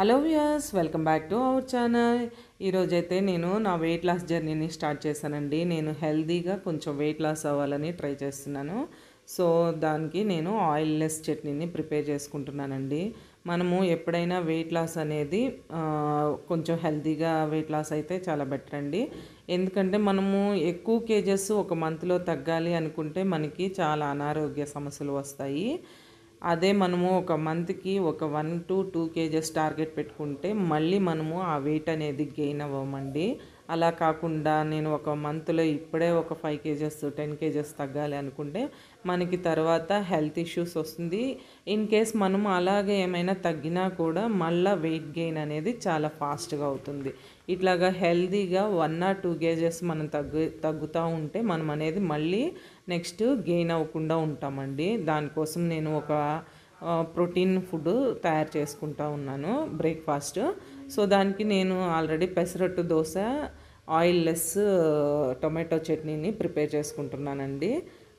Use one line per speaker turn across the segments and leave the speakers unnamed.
Hello viewers, welcome back to our channel. ఈరోజైతే నేను నా వెయిట్ లాస్ జర్నీని స్టార్ట్ చేశానండి. నేను హెల్తీగా కొంచెం వెయిట్ లాస్ అవ్వాలని ట్రై చేస్తున్నాను. సో దానికి నేను ఆయిల్ లెస్ చట్నీని ప్రిపేర్ చేసుకుంటున్నానండి. మనము ఎప్పుడైనా వెయిట్ లాస్ అనేది కొంచెం హెల్తీగా వెయిట్ లాస్ అయితే చాలా బెటర్ అండి. ఎందుకంటే మనము ఎక్కువ కేజెస్ ఒక మంత్లో తగ్గాలి అనుకుంటే మనకి చాలా అనారోగ్య సమస్యలు వస్తాయి. అదే మనము ఒక మంత్కి ఒక 1 to 2 కేజెస్ టార్గెట్ పెట్టుకుంటే మళ్ళీ మనము ఆ వెయిట్ అనేది గెయిన్ అవ్వమండి. అలా కాకుండా నేను ఒక మంత్లో ఇప్పుడే ఒక 5 కేజెస్ 10 కేజెస్ తగ్గాలి అనుకుంటే మనకి తర్వాత హెల్త్ ఇష్యూస్ వస్తుంది. ఇన్ కేస్ మనము అలాగే ఏమైనా తగ్గినా కూడా మళ్ళీ వెయిట్ గెయిన్ అనేది చాలా ఫాస్ట్గా అవుతుంది. ఇట్లాగా హెల్తీగా 1 or 2 కేజెస్ మనం తగ్గుతూ ఉంటే మనం అనేది మళ్ళీ నెక్స్ట్ గెయిన్ అవ్వకుండా ఉంటామండి. దానికోసం నేను ఒక ప్రోటీన్ ఫుడ్ తయారు చేసుకుంటా ఉన్నాను బ్రేక్ఫాస్ట్. సో దానికి నేను already pesarattu dosa, oil less tomato చట్నీని ప్రిపేర్ చేసుకుంటున్నానండి.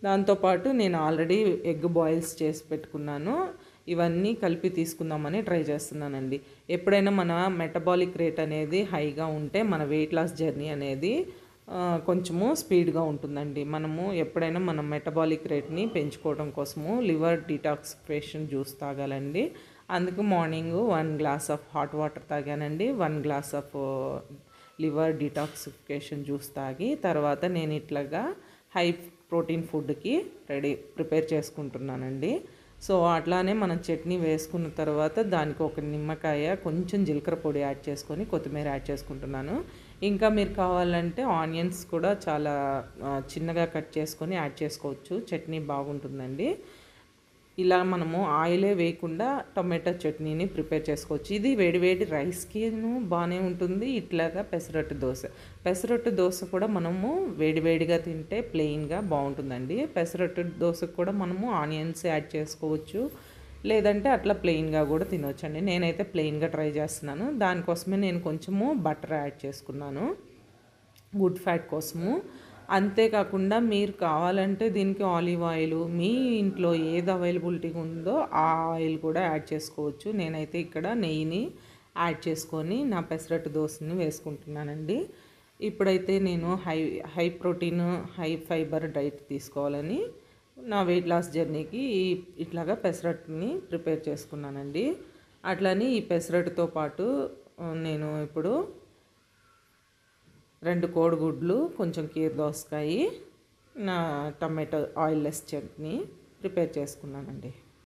దాంతోపాటు నేను ఆల్రెడీ ఎగ్ బాయిల్స్ చేసి పెట్టుకున్నాను. ఇవన్నీ కలిపి తీసుకుందామని ట్రై చేస్తున్నానండి. ఎప్పుడైనా మన మెటబాలిక్ రేట్ అనేది హైగా ఉంటే మన వెయిట్ లాస్ జర్నీ అనేది కొంచెము స్పీడ్గా ఉంటుందండి. మనము ఎప్పుడైనా మన మెటబాలిక్ రేట్ని పెంచుకోవడం కోసము లివర్ డిటాక్సిఫికేషన్ జ్యూస్ తాగాలండి. అందుకు morning 1 glass of hot water తాగానండి. 1 glass of liver detoxification juice తాగి తర్వాత నేను ఇట్లాగా హై ప్రోటీన్ ఫుడ్కి ప్రిపేర్ చేసుకుంటున్నానండి. సో అట్లానే మనం చట్నీ వేసుకున్న తర్వాత దానికి ఒక నిమ్మకాయ, కొంచెం జీలకర్ర పొడి యాడ్ చేసుకొని కొత్తిమీర యాడ్ చేసుకుంటున్నాను. ఇంకా మీరు కావాలంటే ఆనియన్స్ కూడా చాలా చిన్నగా కట్ చేసుకొని యాడ్ చేసుకోవచ్చు. చట్నీ బాగుంటుందండి. ఇలా మనము ఆయిలే వేయకుండా టొమాటో చట్నీని ప్రిపేర్ చేసుకోవచ్చు. ఇది వేడివేడి రైస్కిను బాగానే ఉంటుంది. ఇట్లాగా పెసరట్టు దోశ కూడా మనము వేడివేడిగా తింటే ప్లెయిన్గా బాగుంటుందండి. పెసరట్టు దోశకు కూడా మనము ఆనియన్స్ యాడ్ చేసుకోవచ్చు, లేదంటే అట్లా ప్లెయిన్గా కూడా తినవచ్చండి. నేనైతే ప్లెయిన్గా ట్రై చేస్తున్నాను. దానికోసమే నేను కొంచెము బటర్ యాడ్ చేసుకున్నాను గుడ్ ఫ్యాట్ కోసము. అంతేకాకుండా మీరు కావాలంటే దీనికి ఆలివ్ ఆయిల్, మీ ఇంట్లో ఏది అవైలబిలిటీ ఉందో ఆ ఆయిల్ కూడా యాడ్ చేసుకోవచ్చు. నేనైతే ఇక్కడ నెయ్యిని యాడ్ చేసుకొని నా పెసరట్టు దోశని వేసుకుంటున్నానండి. ఇప్పుడైతే నేను high protein high fibre diet తీసుకోవాలని నా వెయిట్ లాస్ జర్నీకి ఇట్లాగా పెసరట్టుని ప్రిపేర్ చేసుకున్నానండి. అట్లని ఈ పెసరట్టుతో పాటు నేను ఇప్పుడు 2 కోడిగుడ్లు, కొంచెం కీర దోసకాయ, నా tomato oil less chutney prepare చేసుకున్నానండి.